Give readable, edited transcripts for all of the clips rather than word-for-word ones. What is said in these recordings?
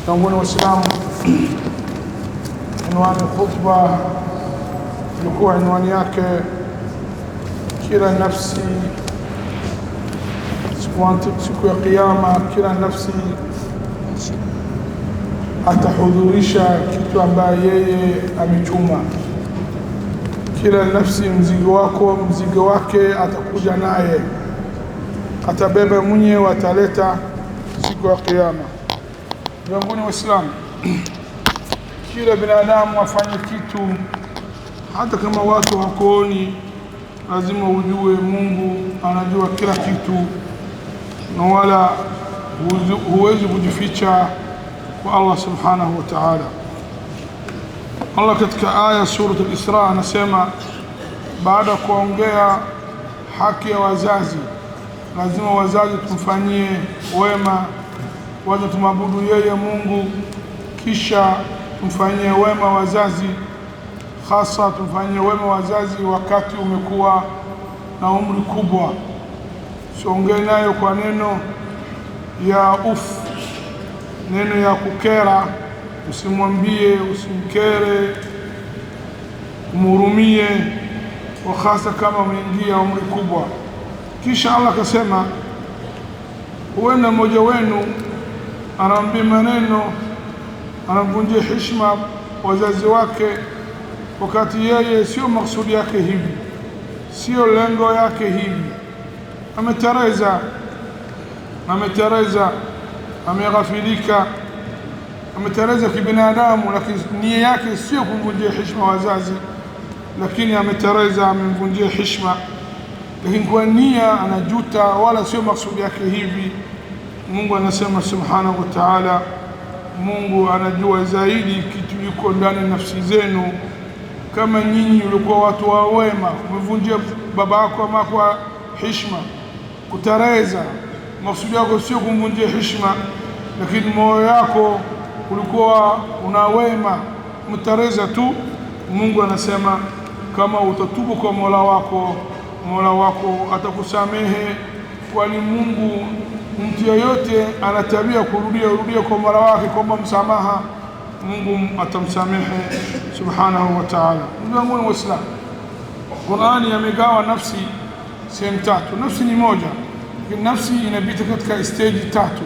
Tanguni Waislamu, unwani khutba ilikuwa unwani yake kila nafsi siku ya kiyama, kila nafsi atahudhurisha kitu ambaye yeye amechuma. Kila nafsi mzigo wake atakuja naye, atabeba mwenyewe, ataleta siku ya kiyama. Tanguni Waislamu, kila binadamu afanye kitu, hata kama watu hawakuoni, lazima ujue Mungu anajua kila kitu, na wala huwezi kujificha kwa Allah subhanahu wa ta'ala. Allah katika aya sura al-Isra anasema, baada kuongea haki ya wazazi, lazima wazazi tumfanyie wema, waza tumabudu yeye Mungu, kisha tumfanyie wema wazazi, hasa tumfanyie wema wazazi wakati umekuwa na umri kubwa. Siongee nayo kwa neno ya neno ya kukera, usimwambie, usimkere, umhurumie, hasa kama umeingia umri kubwa. Kisha Allah akasema, huenda mmoja wenu anaambia maneno, anamvunjia heshima wazazi wake, wakati yeye sio maksudi yake hivi, sio lengo yake hivi, ametereza, ameghafilika, ametereza kibinadamu, lakini nia yake sio kumvunjia heshima wazazi, lakini ametereza, amemvunjia heshima, lakini kwa nia anajuta, wala sio maksudi yake hivi. Mungu anasema subhanahu wa ta'ala, Mungu anajua zaidi kitu yuko ndani nafsi zenu. Kama nyinyi ulikuwa watu wa wema, umevunjia baba yako ama kwa heshima, kutereza, maksudi yako sio kumvunjia heshima, lakini moyo yako ulikuwa una wema, mtereza tu. Mungu anasema kama utatubu kwa Mola wako atakusamehe, kwani Mungu, mtu yoyote ana tabia kurudia kwa Mola wake kwa msamaha, Mungu atamsamehe subhanahu wa ta'ala. Ndugu Waislamu, Qur'ani yamegawa nafsi sehemu tatu. Nafsi ni moja, lakini nafsi inapita katika stage tatu.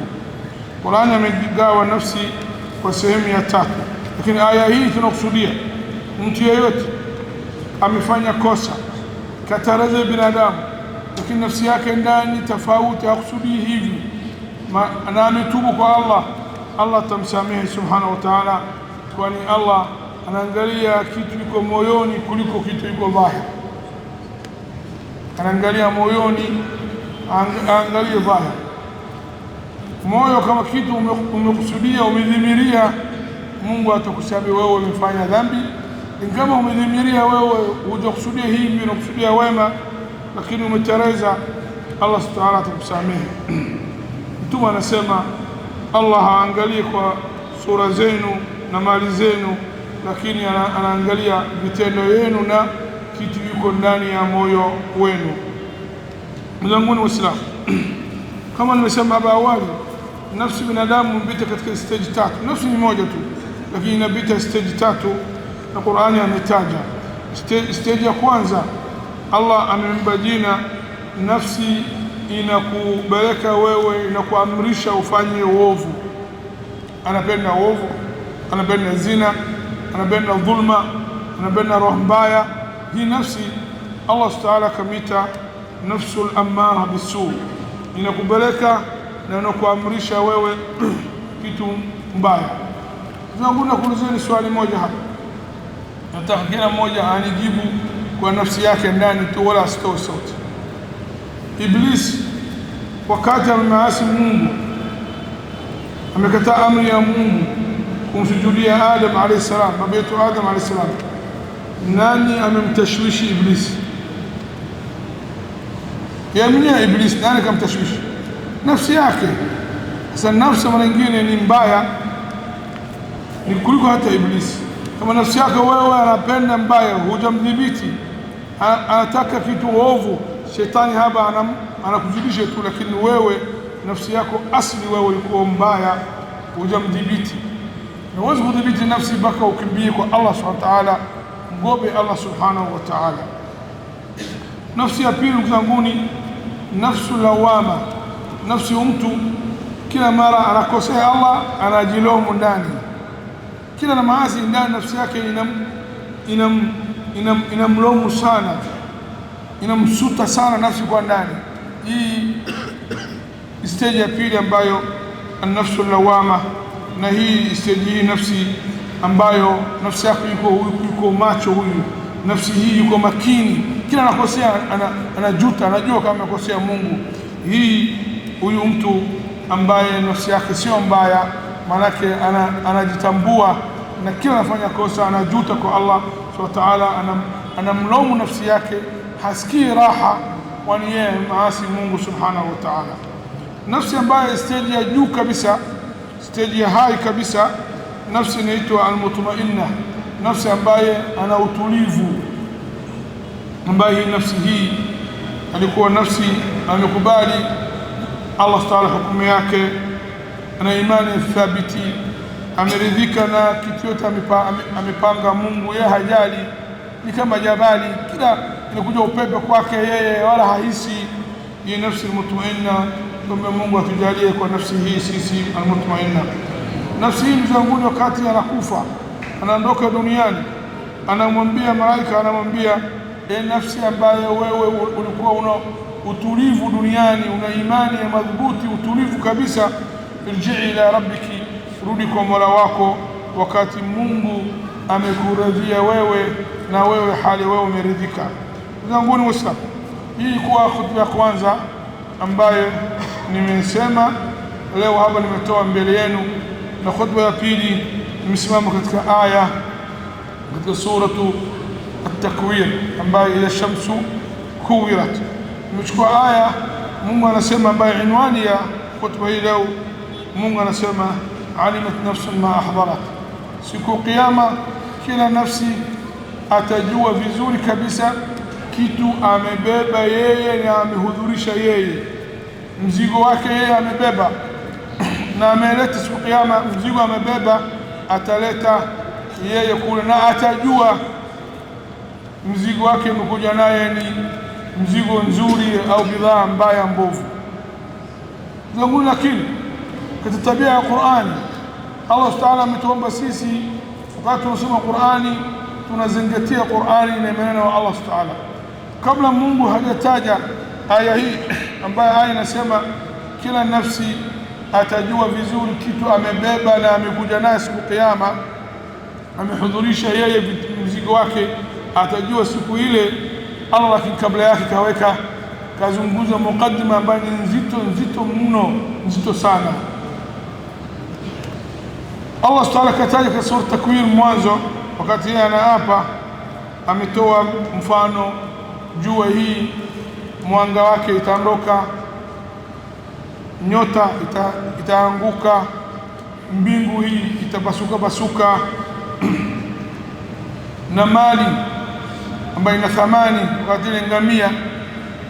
Qur'ani yamegawa nafsi kwa sehemu ya tatu, lakini aya hii tunakusudia mtu yeyote amefanya kosa, katareze binadamu, lakini nafsi yake ndani tofauti, hakusudi hivi, na ametubu kwa Allah atamsamehe subhanahu wa ta'ala, kwani Allah anaangalia kitu iko moyoni kuliko kitu iko dhahiri. Anaangalia moyoni, angalia dhahiri. Moyo kama kitu umekusudia, umedhimiria, Mungu atakusamehe wewe umefanya dhambi. Kama umedhimiria wewe hujakusudia hivi, unakusudia wema, lakini umetereza, Allah subhanahu wa ta'ala atakusamehe. Mtume anasema Allah haangalie kwa sura zenu na mali zenu, lakini anaangalia vitendo yenu na kitu yuko ndani ya moyo wenu. Mzanguni Waislamu, kama nimesema hapo awali, nafsi binadamu inapita katika stage tatu. Nafsi ni moja tu, lakini inapita stage tatu, na Qur'ani ametaja stage ya kwanza. Allah amempa jina nafsi, inakubeleka wewe, inakuamrisha ufanye uovu. Anapenda uovu, anapenda zina, anapenda dhulma, anapenda roho mbaya. Hii nafsi Allah subhanahu kamita nafsul amara bisu, inakubeleka na inakuamrisha wewe kitu mbaya. Tunakuna kuulizeni swali moja hapa, nataka kila mmoja anijibu kwa nafsi yake ndani tu, wala asitoe sauti. Iblis wakati ameasi Mungu, amekataa amri ya Mungu kumsujudia Adam alayhi salam, baba yetu Adam alayhi salam, nani amemtashwishi Iblis? Yamnia Iblis, nani kamtashwishi? Nafsi yake. Sasa nafsi mara nyingine ni mbaya ni kuliko hata Iblis. Kama nafsi yako wewe anapenda mbaya, hujamdhibiti, anataka kitu ovu, shetani hapa anakuzidisha tu, lakini wewe nafsi yako asili wewe ulikuwa mbaya, hujamdhibiti. Na huwezi kudhibiti nafsi mpaka ukimbie kwa Allah subhanahu wa ta'ala, mgobe Allah subhanahu wa ta'ala. Nafsi ya pili ndugu zanguni, nafsu lawama. Nafsi mtu kila mara anakosea Allah, anajilaumu ndani, kila na maasi ndani nafsi yake inamlaumu sana, inamsuta sana nafsi kwa ndani. Hii stage ya pili ambayo an-nafsu lawama, na hii stage hii nafsi ambayo nafsi yako yuko macho, huyu nafsi hii yuko makini, kila anakosea anajuta, anajua kama amekosea Mungu. Hii huyu mtu ambaye nafsi yake sio mbaya, manake anajitambua, na kila anafanya kosa anajuta kwa Allah subhanahu wa ta'ala, anamlaumu nafsi yake, hasikii raha kwani yeye maasi Mungu subhanahu wa ta'ala. Nafsi ambaye stage ya juu kabisa, stage ya high kabisa, nafsi inaitwa al-mutmainna, nafsi ambaye ana utulivu, ambaye nafsi hii alikuwa nafsi amekubali Allah ta'ala hukumu yake, ana imani thabiti, ameridhika na kitu yote amepanga Mungu, yeye hajali, ni kama jabali, kila inakuja upepe kwake yeye wala hahisi. Hii nafsi al-mutmainna, kwa Mungu atujalie kwa nafsi hii sisi al-mutmainna. Nafsi hii mzanguni wakati anakufa, anaondoka duniani, anamwambia malaika, anamwambia nafsi ambaye wewe ulikuwa una utulivu duniani, una imani ya madhubuti, utulivu kabisa, irji'i ila rabbiki, rudi kwa Mola wako, wakati Mungu amekuridhia wewe na wewe hali wewe umeridhika. Mzanguni Waislamu, hii kwa khutba ya kwanza ambayo nimesema leo hapa, nimetoa mbele yenu, na khutba ya pili nimesimama katika aya katika suratu at-Takwir ambayo ila shamsu kuwirat. Nimechukua aya Mungu anasema, ambayo inwani ya khutba hii leo, Mungu anasema alimat nafsun ma ahdarat, siku kiyama kila nafsi atajua vizuri kabisa kitu amebeba yeye na amehudhurisha yeye, mzigo wake yeye amebeba na ameleta siku kiyama, mzigo amebeba ataleta yeye kule, na atajua mzigo wake umekuja naye ni mzigo nzuri au bidhaa mbaya mbovu. Zangu, lakini katika tabia ya Qur'ani, Allah Ta'ala ametuomba sisi wakati tunasoma Qur'ani tunazingatia Qur'ani na maneno ya Allah Ta'ala. Kabla Mungu hajataja aya hii ambayo aya inasema kila nafsi atajua vizuri kitu amebeba na amekuja naye siku kiyama, amehudhurisha yeye mzigo wake, atajua siku ile. Allah lakini kabla yake kazunguza mukaddima ambayo ni nzito mno, nzito sana. Allah Ta'ala kataja katika sura Takwir mwanzo, wakati yeye anaapa, ametoa mfano, jua hii mwanga wake itaondoka, nyota itaanguka, mbingu hii itapasuka na mali ambayo ina thamani, wakati ile ngamia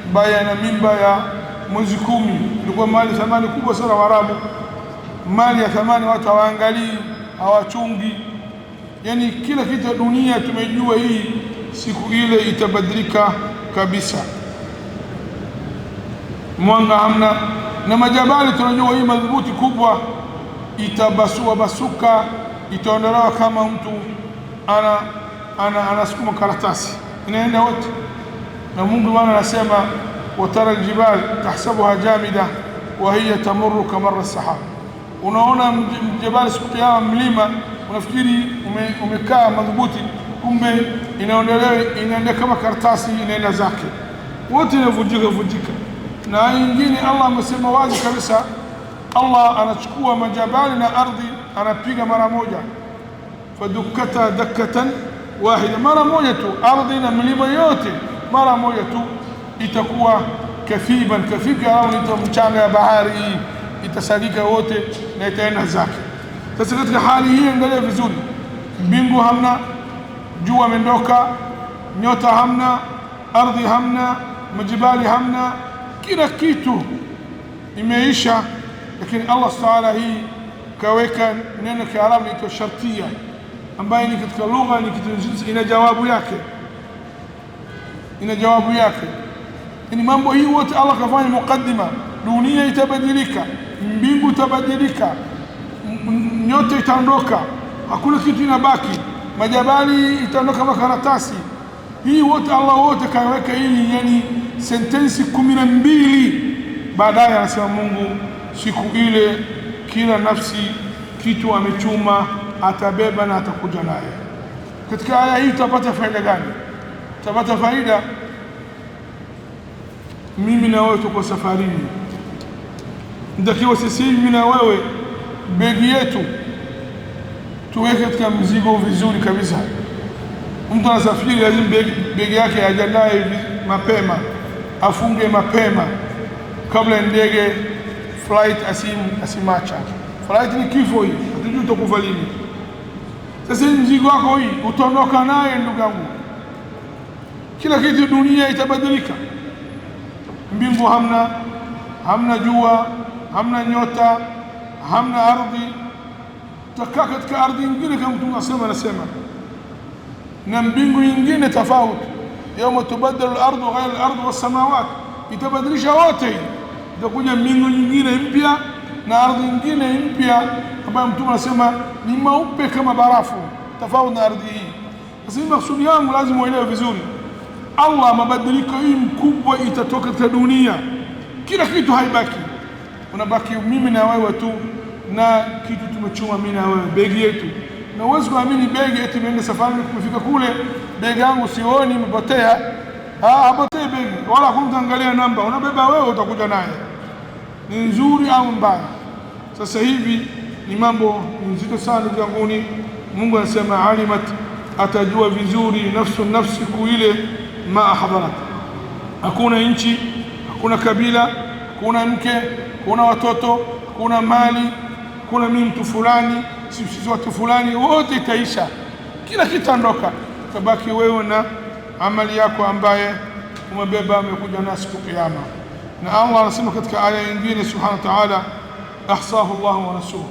ambaye ana mimba ya mwezi 10 ilikuwa mali thamani kubwa sana. Waarabu, mali ya thamani watu hawaangalii, hawachungi, yani kila kitu dunia tumejua hii siku ile itabadilika kabisa, mwanga hamna, na majabali tunajua hii madhubuti kubwa basuka, itaondolewa kama mtu anasukuma karatasi, inaenda wote. Na Mungu bwana anasema watara aljibal tahsabuha jamida wa hiya tamurru kamar as-sahab. Unaona mjabali siku kiyama, mlima unafikiri umekaa madhubuti, kumbe inaondolewa, inaenda kama karatasi, inaenda zake, wote inavunjika. Na nyingine Allah amesema wazi kabisa, Allah anachukua majabali na ardhi anapiga mara moja, fadukata dakatan wahida, mara moja tu, ardhi na milima yote mara moja tu itakuwa kafika, au mchanga ya bahari itasagika wote na itaenda zake. Sasa katika hali hii angalia vizuri, mbingu hamna, jua amendoka, nyota hamna, ardhi hamna, majibali hamna, kila kitu imeisha. Lakini Allah Ta'ala hii kaweka neno Kiarabu inaitwa shartia, ambayo ni katika lugha ni kitu ina jawabu yake, ina jawabu yake. Ni mambo hii wote Allah kafanya mukaddima. Dunia itabadilika, mbingu itabadilika, nyota itaondoka, hakuna kitu inabaki, majabali itaondoka makaratasi. Hii wote Allah wote kaweka hii, yani sentensi 12. Baadaye anasema Mungu siku ile kila nafsi kitu amechuma atabeba na atakuja naye. Katika aya hii tutapata faida gani? Tutapata faida, mimi na wewe tuko safarini, ndio sisi mimi na wewe begi yetu tuweke katika mzigo vizuri kabisa. Mtu anasafiri lazima begi yake ajandae mapema, afunge mapema kabla ndege flight asimacha. Flight ni kifo hii, hatujui utakufa lini. Sasa mzigo wako hii utaondoka naye ndugu yangu. Kila kitu dunia itabadilika. Mbingu hamna jua, hamna nyota, hamna ardhi. Tutakaa katika ardhi nyingine kama Mtume anasema, na mbingu nyingine tofauti. Yawma tubaddalu al-ardu ghayra al-ardi was-samawat, itabadilisha wote. Itakuja mbingu nyingine mpya na ardhi nyingine mpya ambayo Mtume anasema ni maupe kama barafu, tofauti na ardhi hii. Sasa maksudi yangu lazima uelewe vizuri, Allah mabadiliko hii mkubwa itatoka katika dunia. Kila kitu haibaki, unabaki mimi na wewe tu, na kitu tumechuma mimi na wewe, begi yetu. Na uwezi kuamini begi eti niende safari kufika kule begi yangu sioni imepotea. Hapotei begi, wala kumtangalia namba, unabeba wewe, utakuja naye, ni nzuri au mbaya. Sasa hivi ni mambo nzito sana ndugu yangu. Mungu anasema alimat, atajua vizuri nafsi siku ile ma ahdarat. Hakuna nchi, hakuna kabila, hakuna mke, hakuna watoto, hakuna mali, hakuna mimi mtu fulani, sisi watu fulani, wote itaisha. Kila kitu ondoka, tabaki wewe na amali yako ambaye umebeba umekuja na siku kiyama. Na Allah anasema katika aya nyingine subhanahu wa ta'ala, ahsahu Allah wa nasuhu.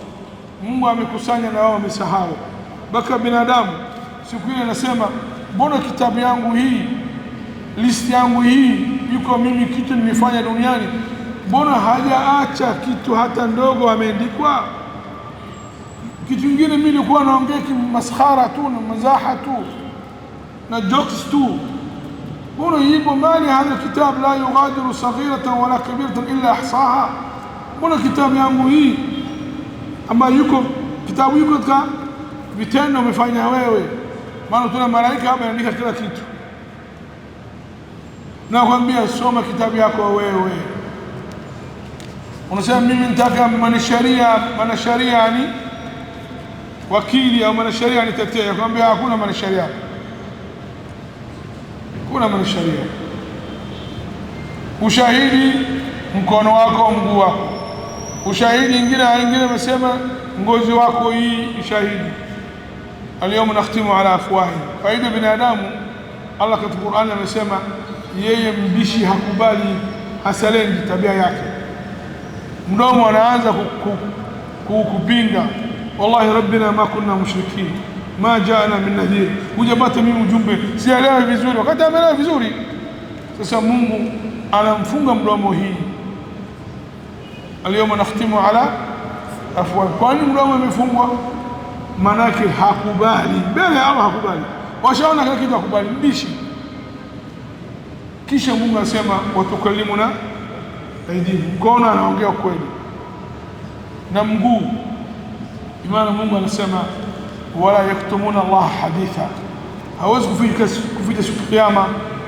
Mungu amekusanya na wao wamesahau. Baka binadamu siku ile anasema, mbona kitabu yangu hii, list yangu hii yuko mimi kitu nimefanya duniani, mbona hajaacha kitu hata ndogo ameandikwa? Kitu kingine mimi nilikuwa naongea maskhara tu na mazaha tu na jokes tu, mbona yipo mali hadha kitabu la yughadiru saghiratan wala kabiratan illa ahsaha? Mbona kitabu yangu hii ambayo yuko kitabu yuko katika vitendo umefanya wewe? Maana tuna malaika hapa anaandika kila kitu. Na kwambia soma kitabu yako wewe. Unasema mimi nitaka mwanasheria ni wakili au mwanasheria nitetea. Kwambia hakuna mwanasheria, kuna mwanasheria. Ushahidi mkono wako, mguu wako. Ushahidi ingine amesema ngozi wako hii shahidi. Al-yawma nakhtimu ala afwahihim. Faida binadamu, Allah katika Qur'an amesema yeye mbishi hakubali hasalendi tabia yake. Mdomo anaanza kupinga, wallahi rabbina ma kunna mushrikin ma jaana min nadhir, hujapata mimi ujumbe, sielewi vizuri, wakati ameelewa vizuri. Sasa Mungu anamfunga mdomo hii, al-yawma nakhtimu ala afwahihim. Kwani mdomo umefungwa? Manake hakubali mbele Allah, hakubali. Washaona kila kitu hakubali, mbishi. Kisha Mungu anasema watukallimuna aidihim, mkono anaongea kweli na mguu. Imana Mungu anasema wala yaktumuna Allah haditha, hawezi kuficha siku ya kiyama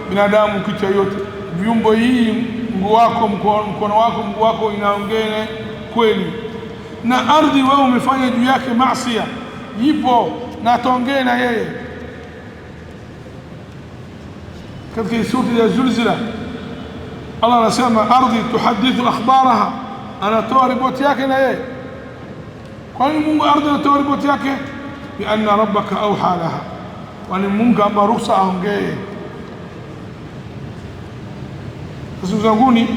binadamu kitu yote. Viumbo hii, mguu wako, mkono wako, mguu wako inaongea kweli. Na ardhi wewe umefanya juu yake maasi, ipo na ataongea na yeye. katika sura ya Zulzila Allah anasema ardhi tuhadithu akhbaraha, anatoa ripoti yake na yeye. Kwa nini Mungu ardhi anatoa ripoti yake? Bi anna rabbaka awha laha, kwani Mungu ampa ruhusa aongee. Sasa zanguni,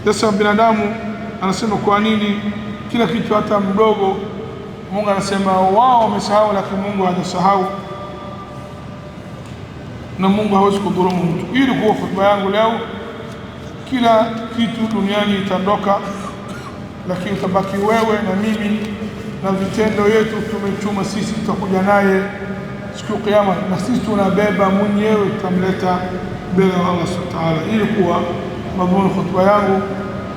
sasa binadamu anasema kwa nini kila kitu, hata mdogo. Mungu anasema wao wamesahau, lakini Mungu hajasahau, na Mungu hawezi kudhulumu mtu. Ili kuwa hotuba yangu leo, kila kitu duniani itaondoka, lakini utabaki wewe na mimi, na vitendo yetu tumetuma sisi, tutakuja naye siku ya Kiyama, na sisi tunabeba mwenyewe, tutamleta mbele ya Allah subhanahu wa ta'ala. Ili kuwa madhumuni hotuba yangu,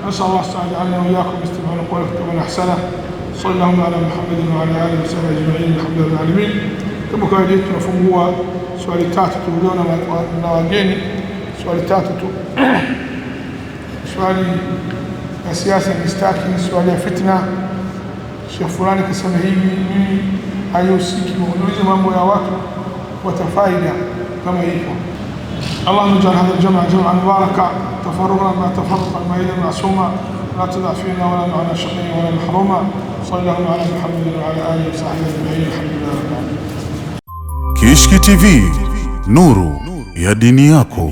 nasal Allah ta'ala wa iyyakum istima'u qawli wa ahsana. Sallallahu ala Muhammadin wa ala alihi wa sahbihi ajma'in, alhamdulillahi alamin. Kama kawaida yetu tunafungua swali tatu tu leo na wageni, swali tatu tu. Swali ya siasa mistaki, swali ya fitna. Sheikh fulani kasema hivi, mimi hayusiki kuuliza mambo ya watu watafaida kama hivyo. اللهم اجعل هذا الجمع جمعا مباركا، تفرقنا ما تفرق المائده معصوما، لا تدع فينا ولا معنا شقيا ولا محروما. صلى الله على محمد وعلى اله وصحبه اجمعين، الحمد لله رب العالمين. Kishki TV, nuru ya dini yako.